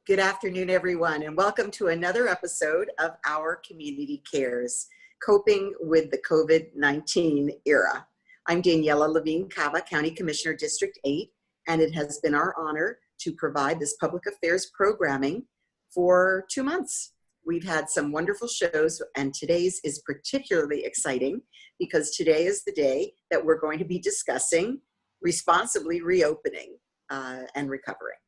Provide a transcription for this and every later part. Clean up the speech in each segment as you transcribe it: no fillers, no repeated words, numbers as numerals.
Good afternoon, everyone, and welcome to another episode of Our Community Cares, Coping with the COVID-19 Era. I'm Daniella Levine-Cava, County Commissioner, District 8, and it has been our honor to provide this public affairs programming for 2 months. We've had some wonderful shows, and today's is particularly exciting because today is the day that we're going to be discussing responsibly reopening and recovering.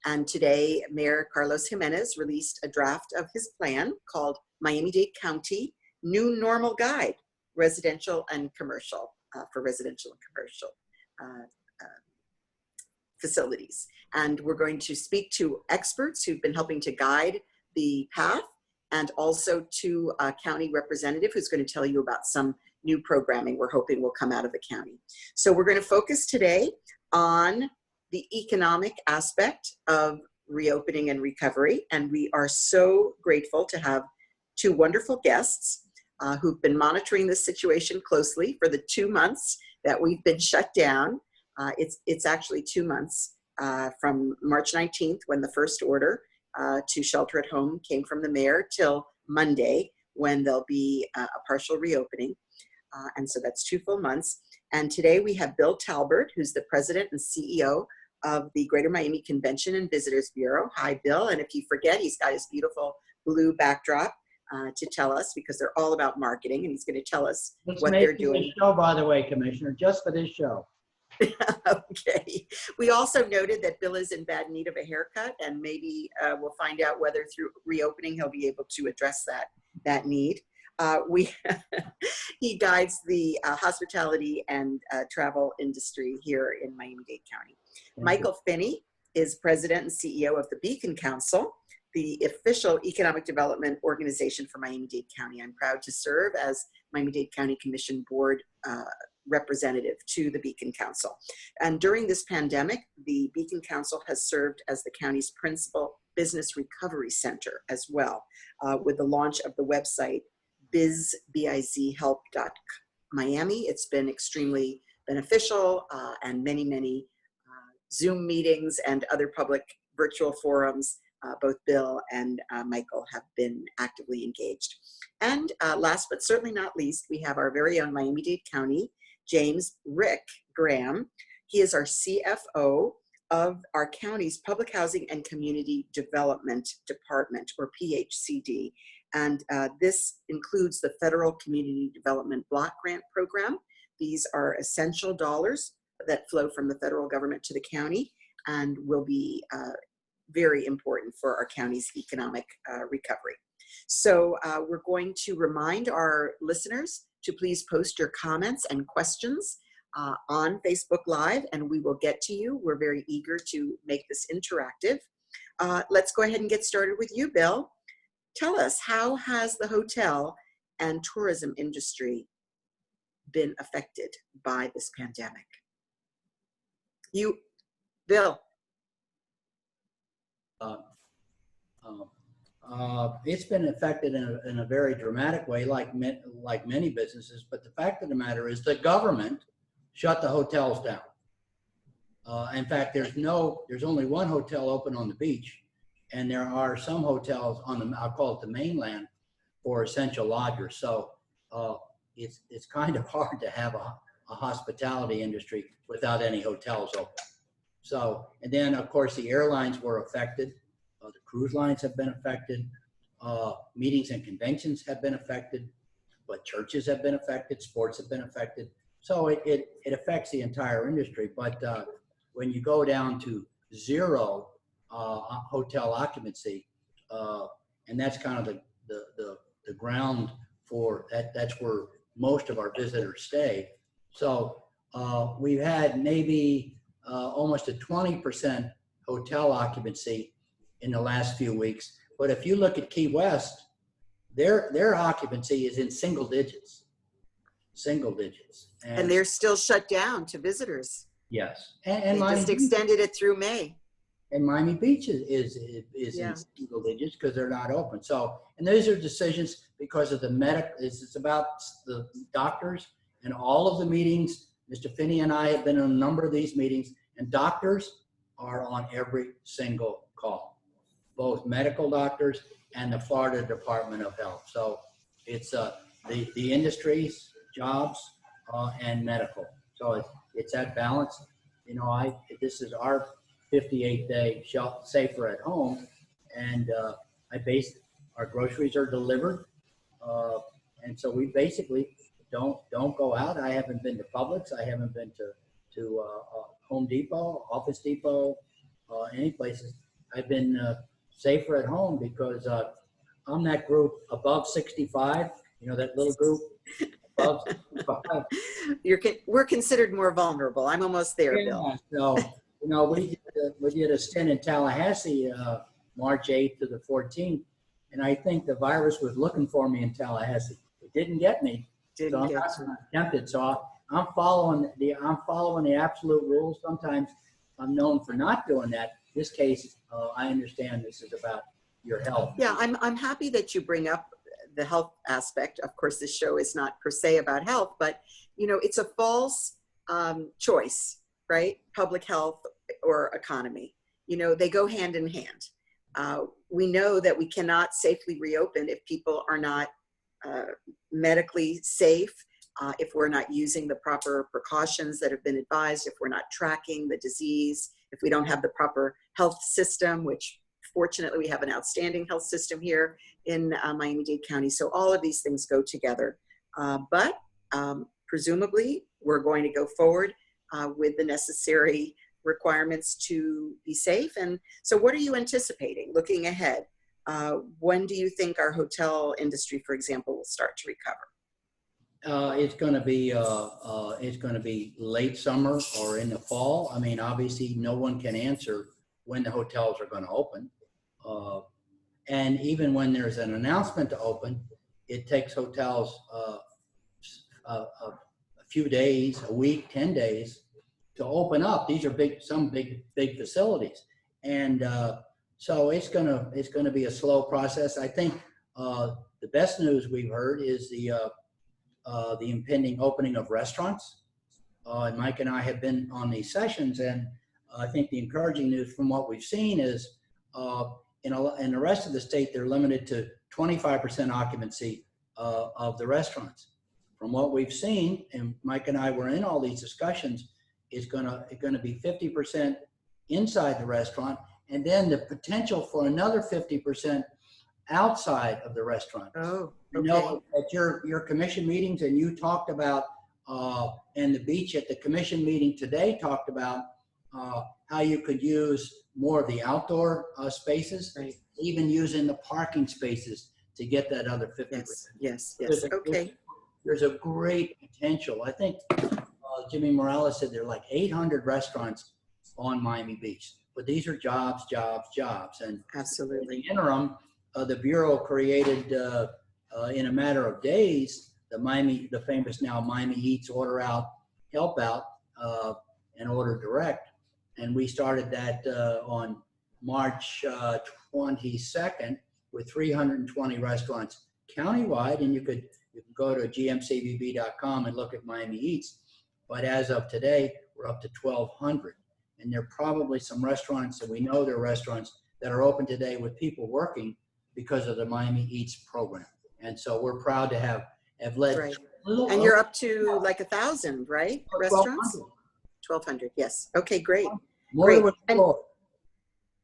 And today, Mayor Carlos Jimenez released a draft of his plan called Miami-Dade County New Normal Guide, Residential and Commercial, for residential and commercial facilities. And we're going to speak to experts who've been helping to guide the path, and also to a county representative who's going to tell you about some new programming we're hoping will come out of the county. So we're going to focus today on the economic aspect of reopening and recovery. And we are so grateful to have two wonderful guests who've been monitoring this situation closely for the 2 months that we've been shut down. It's actually 2 months from March 19th, when the first order to shelter at home came from the mayor, till Monday, when there'll be a partial reopening. And so that's 2 full months. And today we have Bill Talbert, who's the president and CEO of the Greater Miami Convention and Visitors Bureau. Hi, Bill. And if you forget, he's got his beautiful blue backdrop to tell us, because they're all about marketing, and he's going to tell us what they're doing. This show, by the way, Commissioner, just for this show. Okay. We also noted that Bill is in bad need of a haircut, and maybe we'll find out whether through reopening he'll be able to address that need. He guides the hospitality and travel industry here in Miami-Dade County. Michael Finney is president and CEO of the Beacon Council, the official economic development organization for Miami-Dade County. I'm proud to serve as Miami-Dade County Commission Board representative to the Beacon Council. And during this pandemic, the Beacon Council has served as the county's principal business recovery center as well, with the launch of the website bizhelp.miami. It's been extremely beneficial, and many Zoom meetings and other public virtual forums. Both Bill and Michael have been actively engaged. And last but certainly not least, we have our very own Miami-Dade County, James Rick Graham. He is our CFO of our county's Public Housing and Community Development Department, or PHCD. And this includes the Federal Community Development Block Grant Program. These are essential dollars that flow from the federal government to the county, and will be very important for our county's economic recovery. So we're going to remind our listeners to please post your comments and questions on Facebook Live, and we will get to you. We're very eager to make this interactive. Let's go ahead and get started with you, Bill. Tell us, how has the hotel and tourism industry been affected by this pandemic? Bill. It's been affected in a very dramatic way, like many businesses. But the fact of the matter is, the government shut the hotels down. In fact, there's only one hotel open on the beach, and there are some hotels on I'll call it the mainland, for essential lodgers. So it's kind of hard to have a hospitality industry without any hotels open. So, and then of course the airlines were affected. The cruise lines have been affected. Meetings and conventions have been affected, but churches have been affected. Sports have been affected. So it affects the entire industry. But when you go down to zero hotel occupancy, and that's kind of the ground for that. That's where most of our visitors stay. So we've had maybe almost a 20% hotel occupancy in the last few weeks. But if you look at Key West, their occupancy is in single digits. And they're still shut down to visitors. Yes. And they just extended it through May. And Miami Beach is in single digits because they're not open. So, and those are decisions because of the it's about the doctors and all of the meetings. Mr. Finney and I have been in a number of these meetings, and doctors are on every single call. both medical doctors and the Florida Department of Health. So it's the industries, jobs, and medical. So it's that balance. You know, this is our 58th day safer at home, and our groceries are delivered, and so we basically don't go out. I haven't been to Publix. I haven't been to Home Depot, Office Depot, any places. I've been safer at home because I'm that group above 65. You know, that little group above 65. We're considered more vulnerable. I'm almost there, Yeah, Bill. so, you know, we did a stint in Tallahassee, March 8th to the 14th, and I think the virus was looking for me in Tallahassee. It didn't get me, so I'm not tempted. So I'm following the absolute rules. Sometimes I'm known for not doing that. This case, I understand this is about your health. Yeah, I'm happy that you bring up the health aspect. Of course, this show is not per se about health, but you know, it's a false choice, right? Public health or economy. You know, they go hand in hand. We know that we cannot safely reopen if people are not medically safe, if we're not using the proper precautions that have been advised, if we're not tracking the disease, if we don't have the proper health system, which fortunately we have an outstanding health system here in Miami-Dade County. So all of these things go together. But presumably we're going to go forward with the necessary requirements to be safe. And so what are you anticipating looking ahead? When do you think our hotel industry, for example, will start to recover? It's going to be late summer or in the fall. I mean, obviously no one can answer when the hotels are going to open. And even when there's an announcement to open, it takes hotels a few days, a week, 10 days to open up. These are some big facilities. And so it's gonna be a slow process. I think the best news we've heard is the impending opening of restaurants. And Mike and I have been on these sessions, and I think the encouraging news from what we've seen is in the rest of the state, they're limited to 25% occupancy of the restaurants. From what we've seen, and Mike and I were in all these discussions, it's gonna be 50% inside the restaurant, and then the potential for another 50% outside of the restaurant. Oh, okay. You know, at your commission meetings, and you talked about, and the beach at the commission meeting today talked about how you could use more of the outdoor spaces, Right. even using the parking spaces to get that other 50%. Yes. Okay. There's a great potential. I think Jimmy Morales said there are like 800 restaurants on Miami Beach, but these are jobs. And Absolutely. in the interim, the Bureau created in a matter of days, the famous now Miami Eats Order Out, Help Out, and Order Direct. And we started that on March 22nd with 320 restaurants countywide, and you can go to gmcbb.com and look at Miami Eats. But as of today, we're up to 1,200. And there are probably some restaurants, and we know there are restaurants that are open today with people working because of the Miami Eats program. And so we're proud to have led. Right. And you're up to like 1,000, right? Restaurants? 1,200. Yes. Okay, great. More Great. and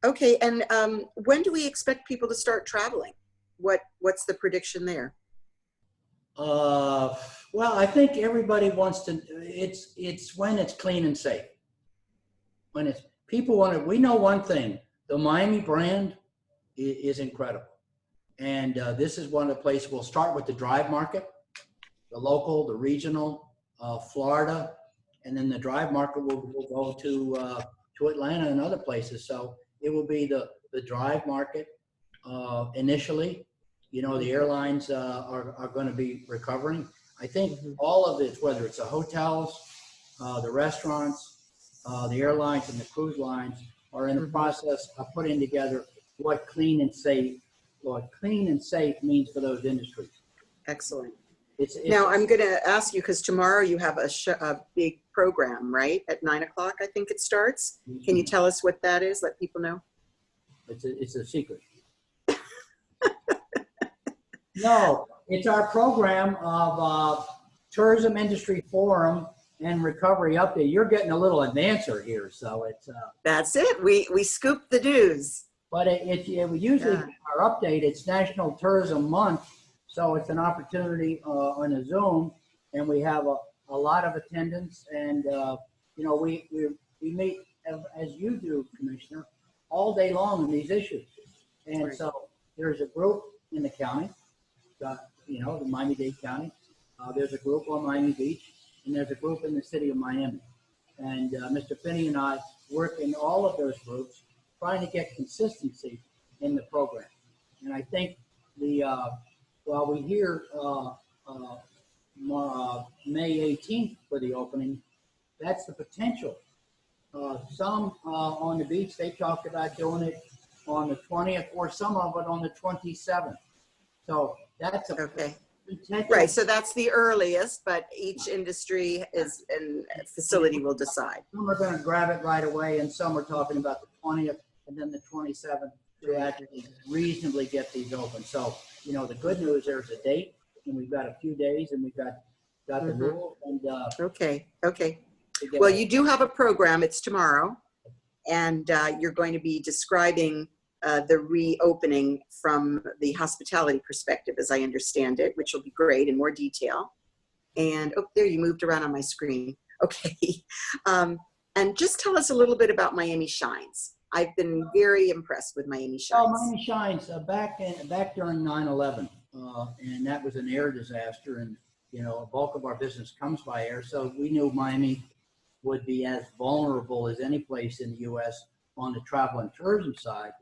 okay, and when do we expect people to start traveling? What's the prediction there? Well, I think everybody wants to. It's when it's clean and safe. When it's people want to. We know one thing: the Miami brand is incredible, and this is one of the places. We'll start with the drive market, the local, the regional, Florida, and then the drive market will go to Atlanta and other places. So it will be the drive market initially. You know, the airlines are going to be recovering. I think all of it, whether it's the hotels, the restaurants, the airlines, and the cruise lines, are in the process of putting together what clean and safe means for those industries. Excellent. It's Now I'm going to ask you, because tomorrow you have a big program, right? At 9 o'clock, I think it starts. Can you tell us what that is? Let people know. It's a secret. No, it's our program of Tourism Industry Forum and Recovery Update. You're getting a little advancer here, so it's. That's it. We scoop the news. But we usually, our update, it's National Tourism Month, so it's an opportunity on a Zoom, and we have a lot of attendance, and you know, we meet, as you do, Commissioner, all day long on these issues. And Right. so there's a group in the county, you know, the Miami-Dade County. There's a group on Miami Beach, and there's a group in the city of Miami. And Mr. Finney and I work in all of those groups, trying to get consistency in the program. And I think while we hear May 18th for the opening, that's the potential. Some on the beach, they talked about doing it on the 20th, or some of it on the 27th. So that's a Okay. potential. Right. So that's the earliest, but each industry and facility will decide. Some are going to grab it right away, and some are talking about the 20th and then the 27th to actually reasonably get these open. So, you know, the good news, there's a date, and we've got a few days, and we've got the rule. And Okay. Okay. to get Well, it. you do have a program. It's tomorrow, and you're going to be describing the reopening from the hospitality perspective, as I understand it, which will be great in more detail. And oh, there, you moved around on my screen. Okay. And just tell us a little bit about Miami Shines. I've been very impressed with Miami Shines. Oh, Miami Shines back during 9/11, and that was an air disaster, and you know, a bulk of our business comes by air, so we knew Miami would be as vulnerable as any place in the U.S. on the travel and tourism side.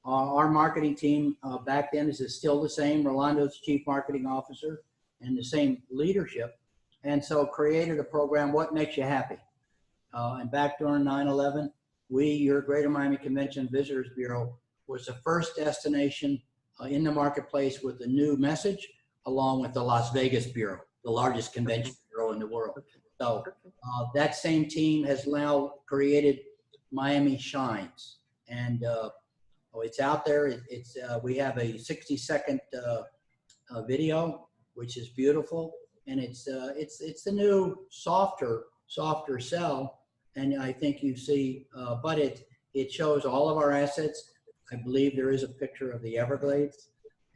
Our marketing team back then is still the same. Rolando's chief marketing officer, and the same leadership, and so created a program, What Makes You Happy? And back during 9/11, your Greater Miami Convention Visitors Bureau was the first destination in the marketplace with a new message, along with the Las Vegas Bureau, the largest convention bureau in the world. So that same team has now created Miami Shines, and it's out there. We have a 60-second video, which is beautiful, and it's the new softer sell. And I think you see, but it shows all of our assets. I believe there is a picture of the Everglades.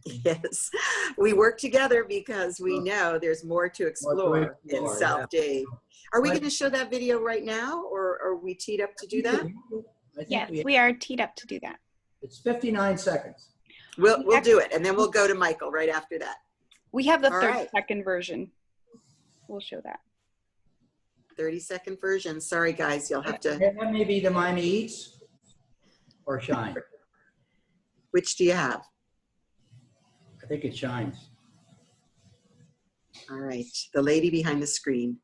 Yes, we work together because we know there's more to explore in South Dade. Are we going to show that video right now, or are we teed up to do that? Yes, we are teed up to do that. It's 59 seconds. We'll do it, and then we'll go to Michael right after that. We have the All right. 30-second version. We'll show that. 30-second version. Sorry, guys, you'll have to. That may be the Miami Eats or Shine. Which do you have? I think it Shines. All right, the lady behind the screen.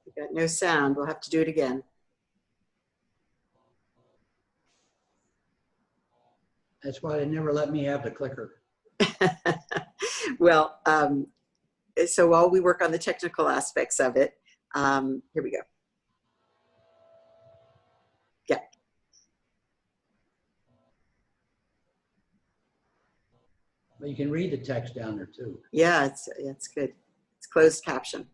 We got no sound. We'll have to do it again. That's why they never let me have the clicker. Well, so while we work on the technical aspects of it, here we go. Yeah. But you can read the text down there too. Yeah, it's good. It's closed caption.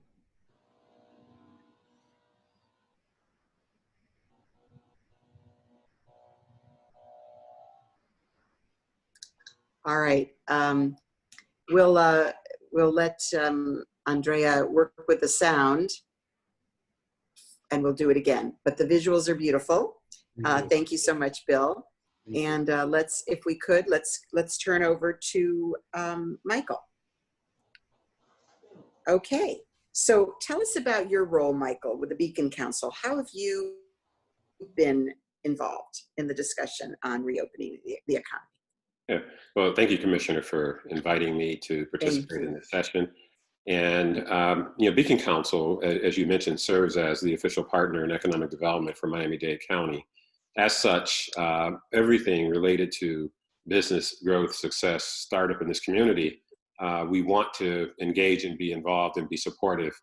All right. We'll let Andrea work with the sound, and we'll do it again. But the visuals are beautiful. Thank you so much, Bill. And if we could, let's turn over to Michael. Okay. So tell us about your role, Michael, with the Beacon Council. How have you been involved in the discussion on reopening the economy? Yeah. Well, thank you, Commissioner, for inviting me to participate in this session. And, Beacon Council, as you mentioned, serves as the official partner in economic development for Miami-Dade County. As such, everything related to business growth, success, startup in this community, we want to engage and be involved and be supportive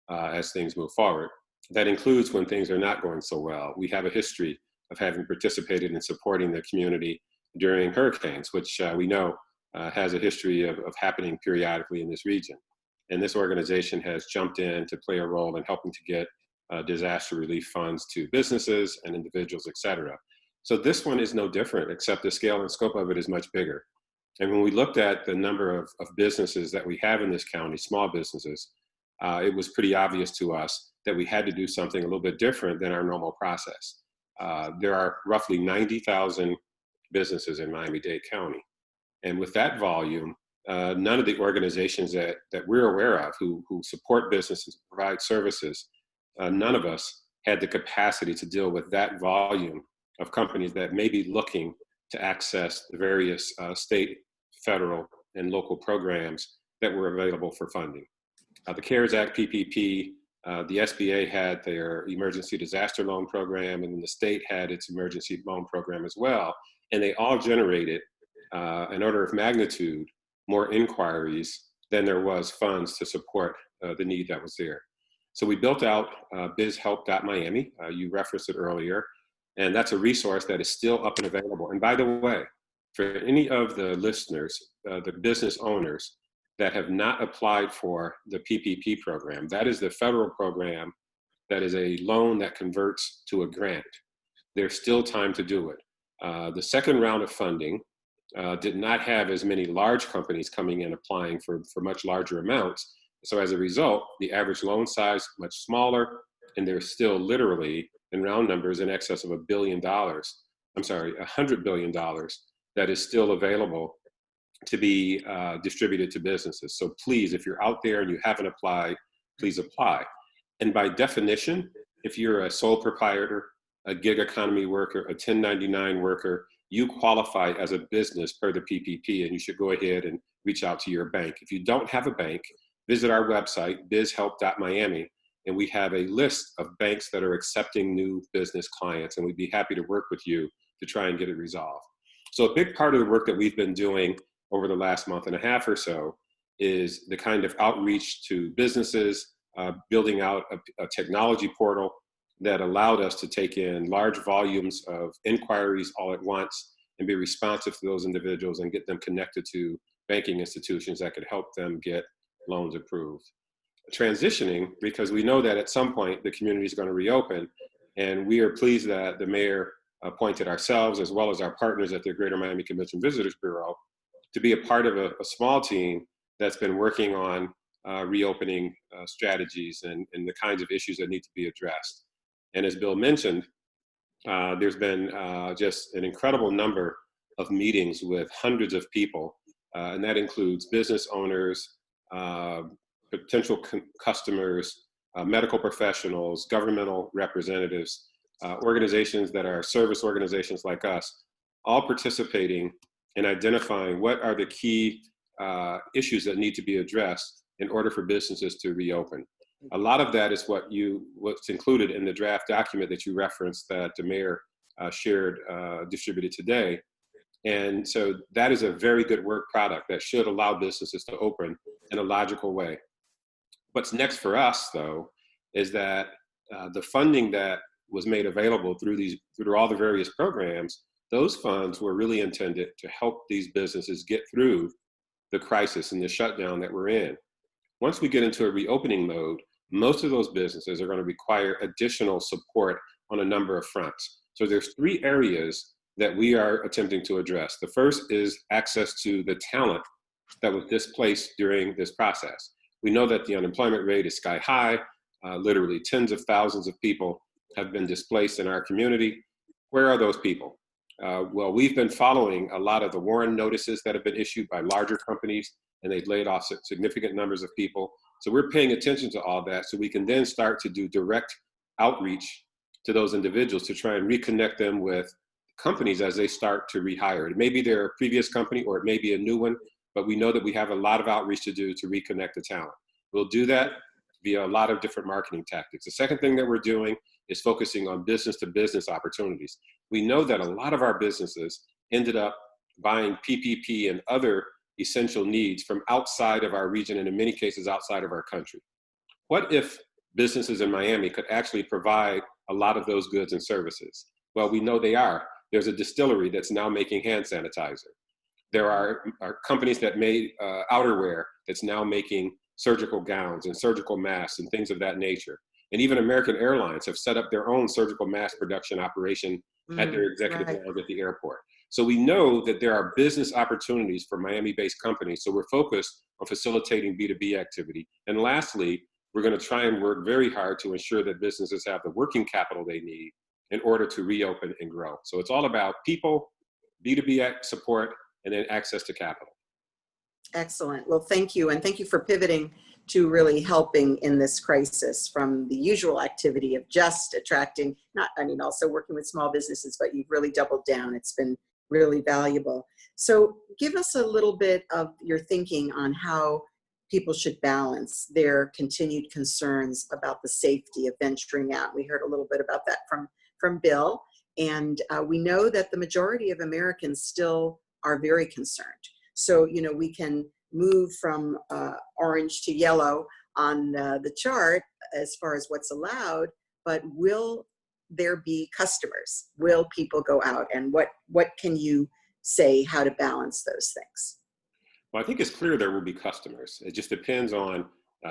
as things move forward. That includes when things are not going so well. We have a history of having participated in supporting the community during hurricanes, which we know has a history of happening periodically in this region. And this organization has jumped in to play a role in helping to get disaster relief funds to businesses and individuals, et cetera. So this one is no different, except the scale and scope of it is much bigger. And when we looked at the number of businesses that we have in this county, small businesses, it was pretty obvious to us that we had to do something a little bit different than our normal process. There are roughly 90,000 businesses in Miami-Dade County. And with that volume, none of the organizations that we're aware of who support businesses, provide services, none of us had the capacity to deal with that volume of companies that may be looking to access the various state, federal, and local programs that were available for funding. The CARES Act PPP, the SBA had their emergency disaster loan program, and then the state had its emergency loan program as well. And they all generated an order of magnitude more inquiries than there was funds to support the need that was there. So we built out bizhelp.miami. You referenced it earlier, and that's a resource that is still up and available. And by the way, for any of the listeners, the business owners that have not applied for the PPP program, that is the federal program that is a loan that converts to a grant. There's still time to do it. The second round of funding did not have as many large companies coming in applying for much larger amounts. So as a result, the average loan size much smaller, and there's still literally, in round numbers, in excess of $100 billion that is still available to be distributed to businesses. So please, if you're out there and you haven't applied, please apply. And by definition, if you're a sole proprietor, a gig economy worker, a 1099 worker, you qualify as a business per the PPP, and you should go ahead and reach out to your bank. If you don't have a bank, visit our website, bizhelp.miami, and we have a list of banks that are accepting new business clients, and we'd be happy to work with you to try and get it resolved. So a big part of the work that we've been doing over the last month and a half or so is the kind of outreach to businesses, building out a technology portal that allowed us to take in large volumes of inquiries all at once and be responsive to those individuals and get them connected to banking institutions that could help them get loans approved. Transitioning, because we know that at some point the community is going to reopen, and we are pleased that the mayor appointed ourselves as well as our partners at the Greater Miami Convention Visitors Bureau to be a part of a small team that's been working on reopening strategies and the kinds of issues that need to be addressed. And as Bill mentioned, there's been just an incredible number of meetings with hundreds of people, and that includes business owners, potential customers, medical professionals, governmental representatives, organizations that are service organizations like us, all participating in identifying what are the key issues that need to be addressed in order for businesses to reopen. A lot of that is what's included in the draft document that you referenced that the mayor distributed today. And so that is a very good work product that should allow businesses to open in a logical way. What's next for us, though, is that the funding that was made available through all the various programs, those funds were really intended to help these businesses get through the crisis and the shutdown that we're in. Once we get into a reopening mode, most of those businesses are going to require additional support on a number of fronts. So there's 3 areas that we are attempting to address. The first is access to the talent that was displaced during this process. We know that the unemployment rate is sky high. Literally tens of thousands of people have been displaced in our community. Where are those people? Well, we've been following a lot of the warrant notices that have been issued by larger companies, and they've laid off significant numbers of people. So we're paying attention to all that so we can then start to do direct outreach to those individuals to try and reconnect them with companies as they start to rehire. It may be their previous company or it may be a new one, but we know that we have a lot of outreach to do to reconnect the talent. We'll do that via a lot of different marketing tactics. The second thing that we're doing is focusing on business to business opportunities. We know that a lot of our businesses ended up buying PPP and other essential needs from outside of our region and in many cases outside of our country. What if businesses in Miami could actually provide a lot of those goods and services? Well, we know they are. There's a distillery that's now making hand sanitizer. There are companies that made outerwear that's now making surgical gowns and surgical masks and things of that nature. And even American Airlines have set up their own surgical mask production operation at their executive lounge at the airport. So we know that there are business opportunities for Miami-based companies. So we're focused on facilitating B2B activity. And lastly, we're going to try and work very hard to ensure that businesses have the working capital they need in order to reopen and grow. So it's all about people, B2B support, and then access to capital. Excellent. Well, thank you. And thank you for pivoting to really helping in this crisis from the usual activity of just attracting, also working with small businesses, but you've really doubled down. It's been really valuable. So give us a little bit of your thinking on how people should balance their continued concerns about the safety of venturing out. We heard a little bit about that from Bill. And we know that the majority of Americans still are very concerned. So, we can move from orange to yellow on the chart as far as what's allowed, but will there be customers? Will people go out? And what can you say how to balance those things? Well, I think it's clear there will be customers. It just depends on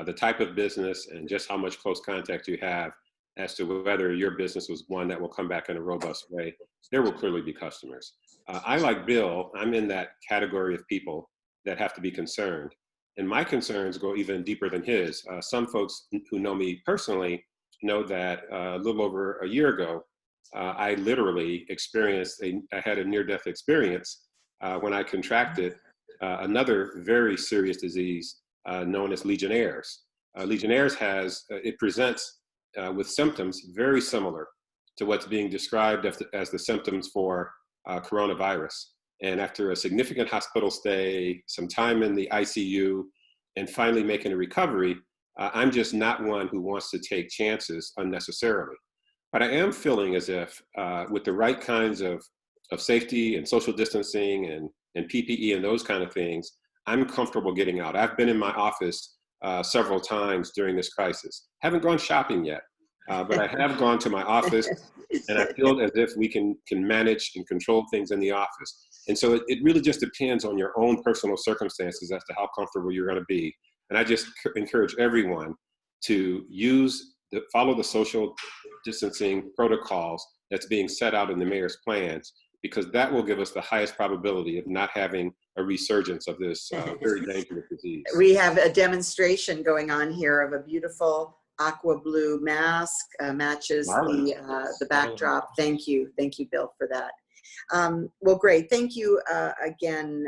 the type of business and just how much close contact you have as to whether your business was one that will come back in a robust way. There will clearly be customers. I, like Bill, I'm in that category of people that have to be concerned. And my concerns go even deeper than his. Some folks who know me personally know that a little over a year ago, I literally I had a near-death experience when I contracted another very serious disease known as Legionnaires. Legionnaires it presents with symptoms very similar to what's being described as the symptoms for coronavirus. And after a significant hospital stay, some time in the ICU, and finally making a recovery, I'm just not one who wants to take chances unnecessarily. But I am feeling as if with the right kinds of safety and social distancing and PPE and those kind of things, I'm comfortable getting out. I've been in my office several times during this crisis. Haven't gone shopping yet, but I have gone to my office, and I feel as if we can manage and control things in the office. And so it really just depends on your own personal circumstances as to how comfortable you're going to be. And I just encourage everyone to follow the social distancing protocols that's being set out in the mayor's plans, because that will give us the highest probability of not having a resurgence of this very dangerous disease. We have a demonstration going on here of a beautiful aqua blue mask, matches the backdrop. Thank you, Bill, for that. Well, great. Thank you again,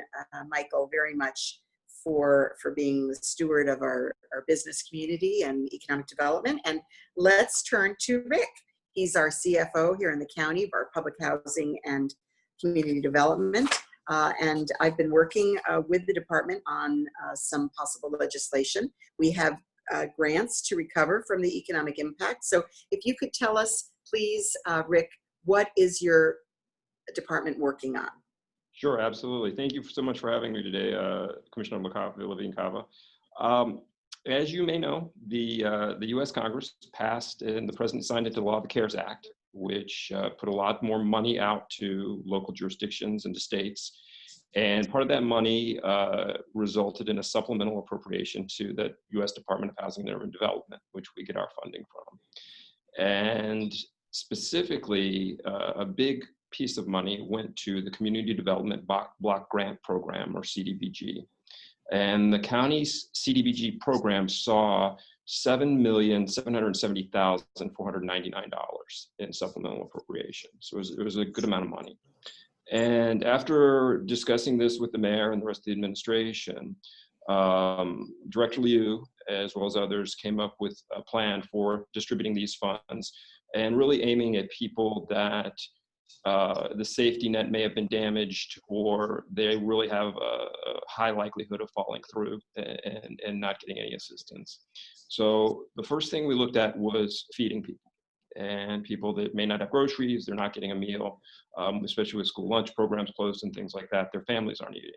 Michael, very much for being the steward of our business community and economic development. And let's turn to Rick. He's our CFO here in the county of our public housing and community development. And I've been working with the department on some possible legislation. We have grants to recover from the economic impact. So if you could tell us, please, Rick, what is your department working on? Sure, absolutely. Thank you so much for having me today, Commissioner Levine Cava. As you may know, the U.S. Congress passed and the President signed into law the CARES Act, which put a lot more money out to local jurisdictions and to states. And part of that money resulted in a supplemental appropriation to the U.S. Department of Housing and Urban Development, which we get our funding from. And specifically, a big piece of money went to the Community Development Block Grant Program, or CDBG. And the county's CDBG program saw $7,770,499 in supplemental appropriation. So it was a good amount of money. And after discussing this with the mayor and the rest of the administration, Director Liu, as well as others, came up with a plan for distributing these funds and really aiming at people that the safety net may have been damaged, or they really have a high likelihood of falling through and not getting any assistance. So the first thing we looked at was feeding people, and people that may not have groceries, they're not getting a meal, especially with school lunch programs closed and things like that, their families aren't eating.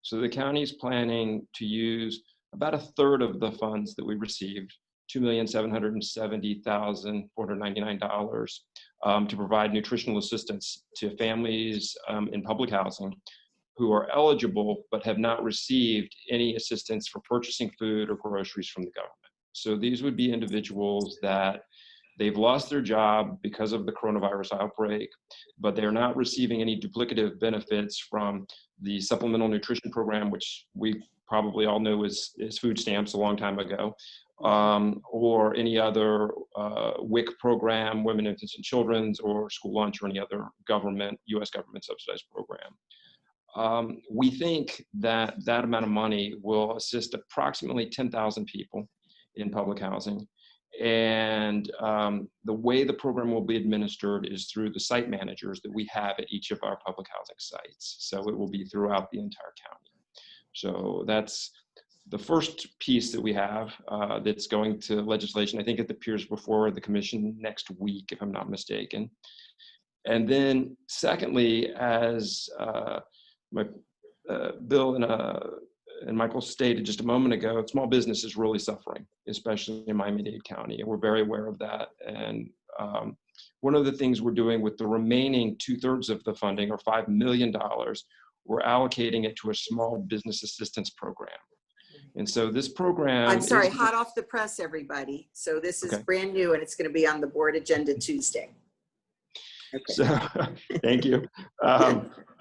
So the county is planning to use about a third of the funds that we received, $2,770,499, to provide nutritional assistance to families in public housing who are eligible but have not received any assistance for purchasing food or groceries from the government. So these would be individuals that they've lost their job because of the coronavirus outbreak, but they're not receiving any duplicative benefits from the supplemental nutrition program, which we probably all know is food stamps a long time ago, or any other WIC program, Women, Infants, and Children's, or school lunch, or any other government, U.S. government subsidized program. We think that that amount of money will assist approximately 10,000 people in public housing. And the way the program will be administered is through the site managers that we have at each of our public housing sites. So it will be throughout the entire county. So that's the first piece that we have that's going to legislation. I think it appears before the commission next week, if I'm not mistaken. And then secondly, as Bill and Michael stated just a moment ago, small business is really suffering, especially in Miami-Dade County, and we're very aware of that. And one of the things we're doing with the remaining 2/3 of the funding, or $5 million, we're allocating it to a small business assistance program. And so this program— I'm sorry, hot off the press, everybody. So this is brand new, and it's going to be on the board agenda Tuesday. Okay. So, thank you.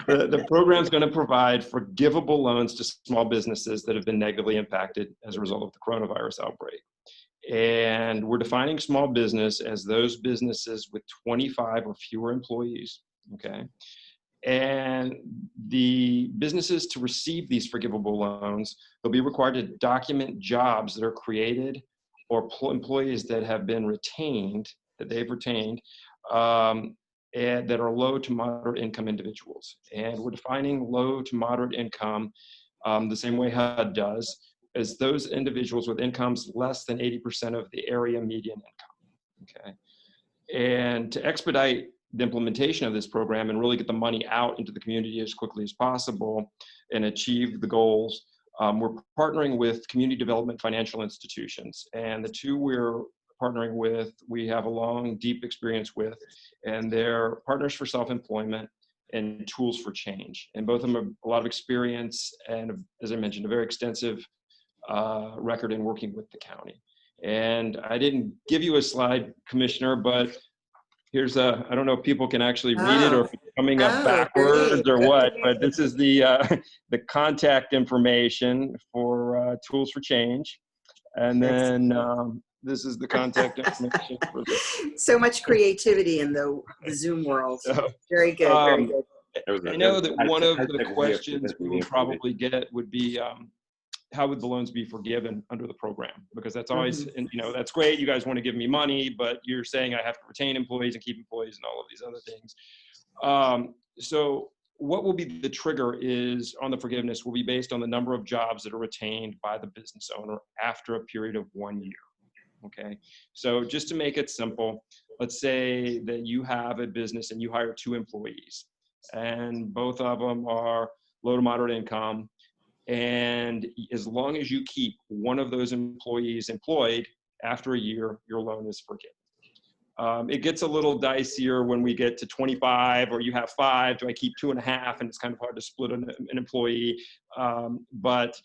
The program is going to provide forgivable loans to small businesses that have been negatively impacted as a result of the coronavirus outbreak. And we're defining small business as those businesses with 25 or fewer employees, okay? And the businesses to receive these forgivable loans, they'll be required to document jobs that are created or employees that have been retained, that they've retained, and that are low to moderate income individuals. And we're defining low to moderate income the same way HUD does, as those individuals with incomes less than 80% of the area median income, okay? And to expedite the implementation of this program and really get the money out into the community as quickly as possible and achieve the goals, we're partnering with community development financial institutions. And the two we're partnering with, we have a long, deep experience with, and they're Partners for Self-Employment and Tools for Change. And both of them have a lot of experience and, as I mentioned, a very extensive record in working with the county. And I didn't give you a slide, Commissioner, but here's I don't know if people can actually read it or if it's coming up backwards or what, but this is the contact information for Tools for Change. And then this is the contact information for so much creativity in the Zoom world. Very good, very good. I know that one of the questions we will probably get would be, how would the loans be forgiven under the program? Because that's always, and you know, that's great. You guys want to give me money, but you're saying I have to retain employees and keep employees and all of these other things. So what will be the trigger is on the forgiveness will be based on the number of jobs that are retained by the business owner after a period of 1 year. Okay. So just to make it simple, let's say that you have a business and you hire 2 employees and both of them are low to moderate income. And as long as you keep one of those employees employed after a year, your loan is forgiven. It gets a little dicier when we get to 25 or you have 5. Do I keep 2.5? And it's kind of hard to split an employee. But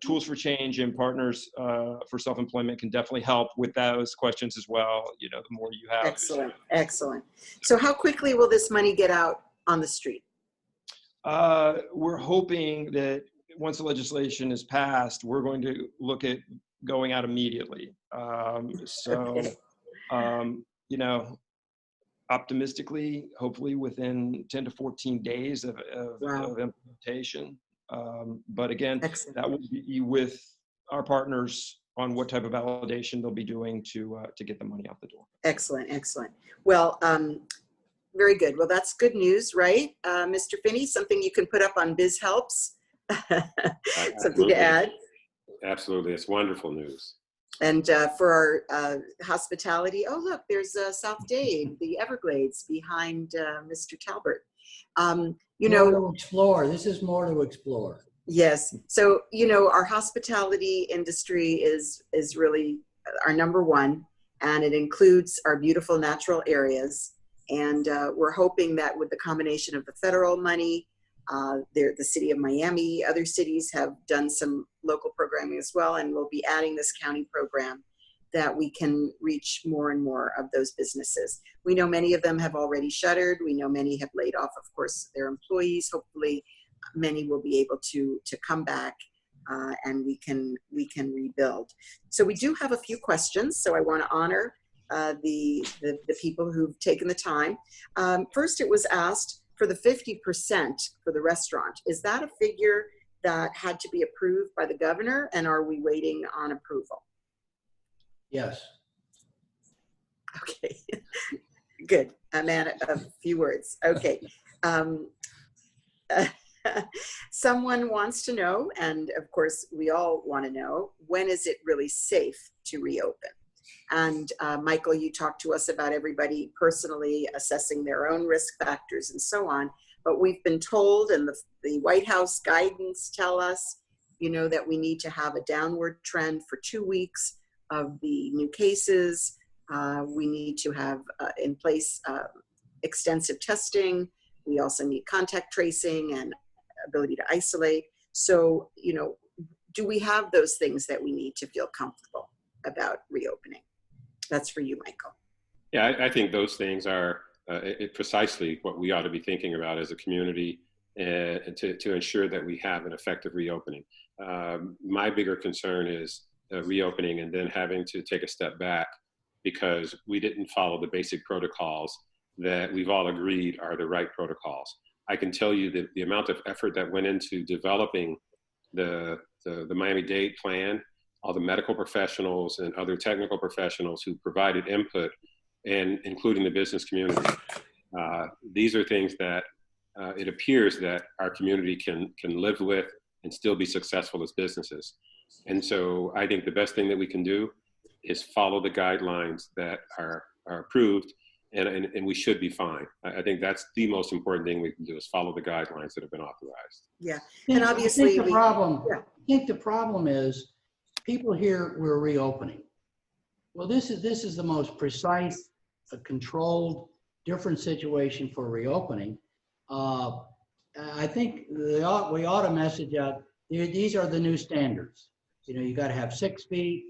Tools for Change and Partners for Self-Employment can definitely help with those questions as well. You know, the more you have. Excellent, excellent. So how quickly will this money get out on the street? We're hoping that once the legislation is passed, we're going to look at going out immediately. You know, optimistically, hopefully within 10 to 14 days of implementation. But again, that will be with our partners on what type of validation they'll be doing to get the money out the door. Excellent, excellent. Well, Very good. Well, that's good news, right? Mr. Finney, something you can put up on Biz Helps. Something to add. Absolutely. It's wonderful news. And for our hospitality, oh, look, there's South Dade, the Everglades behind Mr. Talbert. You More know, to explore. This is more to explore. yes. So, you know, our hospitality industry is really our number one, and it includes our beautiful natural areas. And we're hoping that with the combination of the federal money, the city of Miami, other cities have done some local programming as well, and we'll be adding this county program that we can reach more and more of those businesses. We know many of them have already shuttered. We know many have laid off, of course, their employees. Hopefully, many will be able to come back, and we can rebuild. So we do have a few questions. So I want to honor the people who've taken the time. First, it was asked for the 50% for the restaurant. Is that a figure that had to be approved by the governor, and are we waiting on approval? Yes. Okay, good. A man of few words. Okay. Someone wants to know, and of course we all want to know, when is it really safe to reopen? And Michael, you talked to us about everybody personally assessing their own risk factors and so on. But we've been told, and the White House guidance tell us, you know, that we need to have a downward trend for 2 weeks of the new cases. We need to have in place extensive testing. We also need contact tracing and ability to isolate. So, you know, do we have those things that we need to feel comfortable about reopening? That's for you, Michael. Yeah, I think those things are precisely what we ought to be thinking about as a community, and to ensure that we have an effective reopening. My bigger concern is reopening and then having to take a step back because we didn't follow the basic protocols that we've all agreed are the right protocols. I can tell you that the amount of effort that went into developing the Miami-Dade plan, all the medical professionals and other technical professionals who provided input, and including the business community. These are things that it appears that our community can live with and still be successful as businesses. And so I think the best thing that we can do is follow the guidelines that are approved, and we should be fine. I think that's the most important thing we can do is follow the guidelines that have been authorized. Yeah, and obviously I think the problem is people hear we're reopening. Well, this is the most precise, controlled, different situation for reopening. I think we ought to message out, these are the new standards. You know, you got to have 6 feet,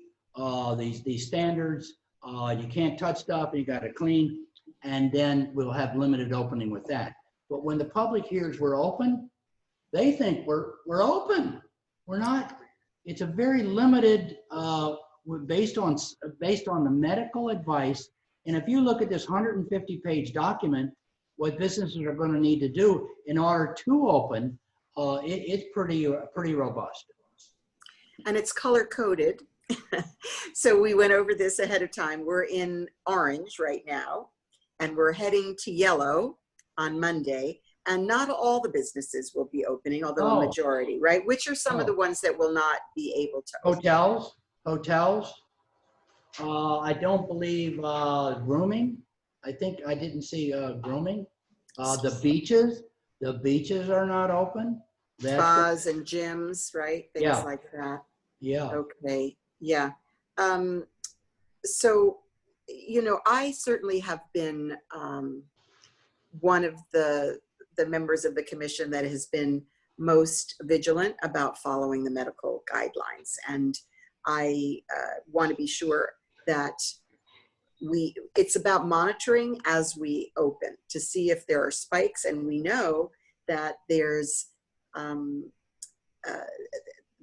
these standards, you can't touch stuff, and you got to clean, and then we'll have limited opening with that. But when the public hears we're open, they think we're open. We're not. It's a very limited, based on the medical advice. And if you look at this 150-page document, what businesses are going to need to do in order to open, it's pretty robust. And it's color-coded. So we went over this ahead of time. We're in orange right now, and we're heading to yellow on Monday. And not all the businesses will be opening, although a majority, right? Which are some of the ones that will not be able to open? Hotels. I don't believe grooming. I think I didn't see grooming. The beaches are not open. Spas and gyms, right? Things like that. Yeah. Okay. Yeah. So, you know, I certainly have been one of the members of the commission that has been most vigilant about following the medical guidelines. And I want to be sure that it's about monitoring as we open to see if there are spikes. And we know that there's, that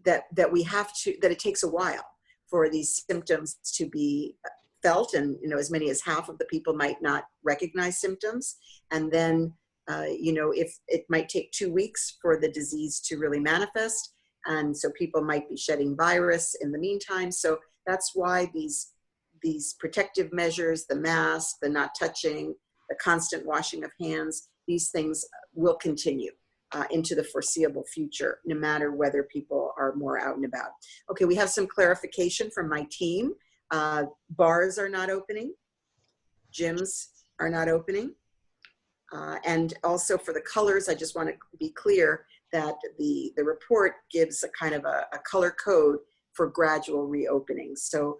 it takes a while for these symptoms to be felt. And, you know, as many as half of the people might not recognize symptoms. And then, you know, if it might take 2 weeks for the disease to really manifest. And so people might be shedding virus in the meantime. So that's why these protective measures, the mask, the not touching, the constant washing of hands, these things will continue into the foreseeable future, no matter whether people are more out and about. Okay, we have some clarification from my team. Bars are not opening. Gyms are not opening. And also for the colors, I just want to be clear that the report gives a kind of a color code for gradual reopening. So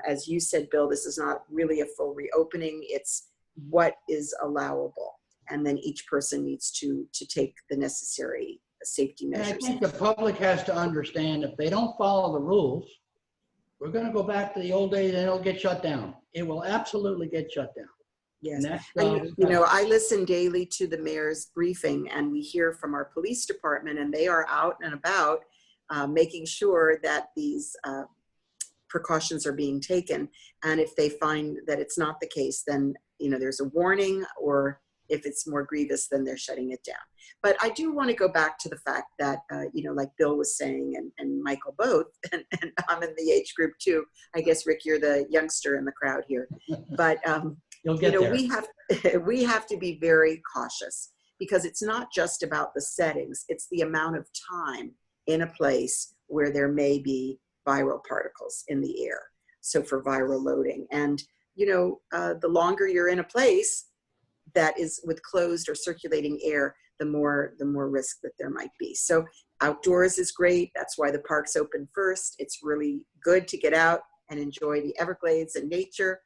as you said, Bill, this is not really a full reopening. It's what is allowable. And then each person needs to take the necessary safety measures. I think the public has to understand if they don't follow the rules, we're going to go back to the old days and it'll get shut down. It will absolutely get shut down. Yes, and you know, I listen daily to the mayor's briefing, and we hear from our police department, and they are out and about making sure that these precautions are being taken. And if they find that it's not the case, then, you know, there's a warning, or if it's more grievous, then they're shutting it down. But I do want to go back to the fact that, you know, like Bill was saying, and Michael both, and I'm in the age group too. I guess, Rick, you're the youngster in the crowd here. But, You'll get there. we have to be very cautious, because it's not just about the settings, it's the amount of time in a place where there may be viral particles in the air. So for viral loading. And, you know, the longer you're in a place that is with closed or circulating air, the more risk that there might be. So outdoors is great. That's why the parks open first. It's really good to get out and enjoy the Everglades and nature.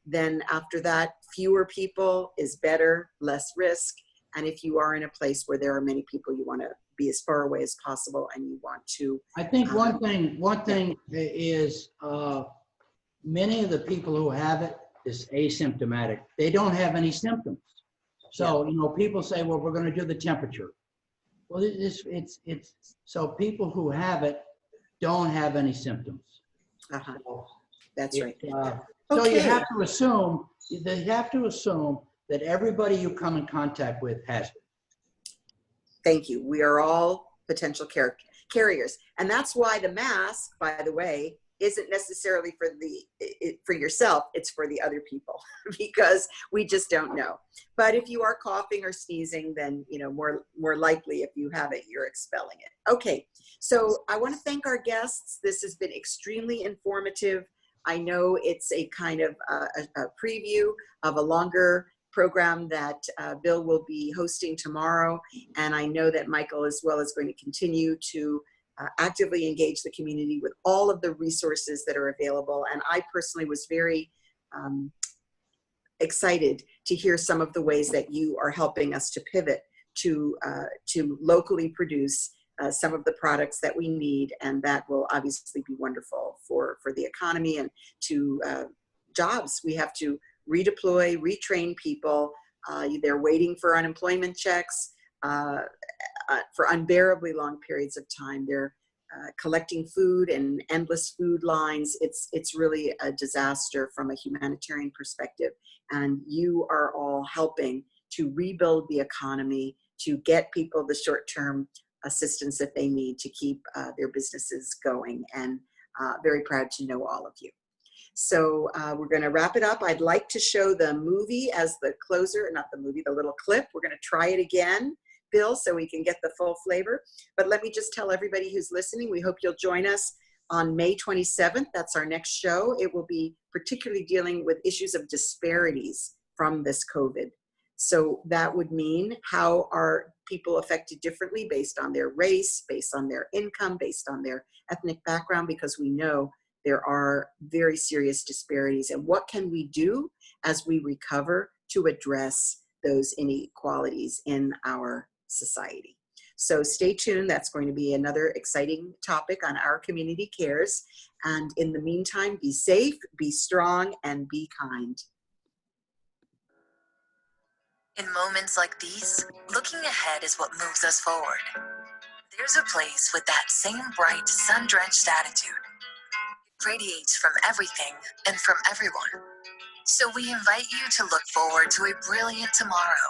Then after that, fewer people is better, less risk. And if you are in a place where there are many people, you want to be as far away as possible, and you want to. I think one thing is many of the people who have it is asymptomatic. They don't have any symptoms. So, you know, people say, well, we're going to do the temperature. Well, it's so people who have it don't have any symptoms. That's right. So you have to assume, they have to assume that everybody you come in contact with has it. Thank you. We are all potential carriers. And that's why the mask, by the way, isn't necessarily for yourself, it's for the other people, because we just don't know. But if you are coughing or sneezing, then, you know, more likely if you have it, you're expelling it. Okay, so I want to thank our guests. This has been extremely informative. I know it's a kind of a preview of a longer program that Bill will be hosting tomorrow. And I know that Michael as well is going to continue to actively engage the community with all of the resources that are available. And I personally was very excited to hear some of the ways that you are helping us to pivot to locally produce some of the products that we need, and that will obviously be wonderful for the economy and to jobs. We have to redeploy, retrain people. They're waiting for unemployment checks for unbearably long periods of time. They're collecting food and endless food lines. It's really a disaster from a humanitarian perspective, and you are all helping to rebuild the economy, to get people the short-term assistance that they need to keep their businesses going, and very proud to know all of you. So we're going to wrap it up. I'd like to show the movie as the closer, not the movie, the little clip. We're going to try it again, Bill, so we can get the full flavor. But let me just tell everybody who's listening, we hope you'll join us on May 27th. That's our next show. It will be particularly dealing with issues of disparities from this COVID. So that would mean, how are people affected differently based on their race, based on their income, based on their ethnic background, because we know there are very serious disparities. And what can we do as we recover to address those inequalities in our society? So stay tuned. That's going to be another exciting topic on Our Community Cares. And in the meantime, be safe, be strong, and be kind. In moments like these, looking ahead is what moves us forward. There's a place with that same bright, sun-drenched attitude. It radiates from everything and from everyone. So we invite you to look forward to a brilliant tomorrow.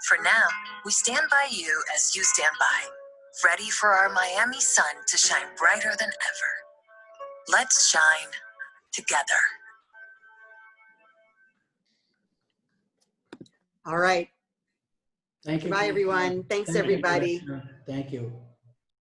For now, we stand by you as you stand by, ready for our Miami sun to shine brighter than ever. Let's shine together. All right. Thank you. Bye, Commissioner. everyone. Thanks, Thank you, everybody. Commissioner. Thank you.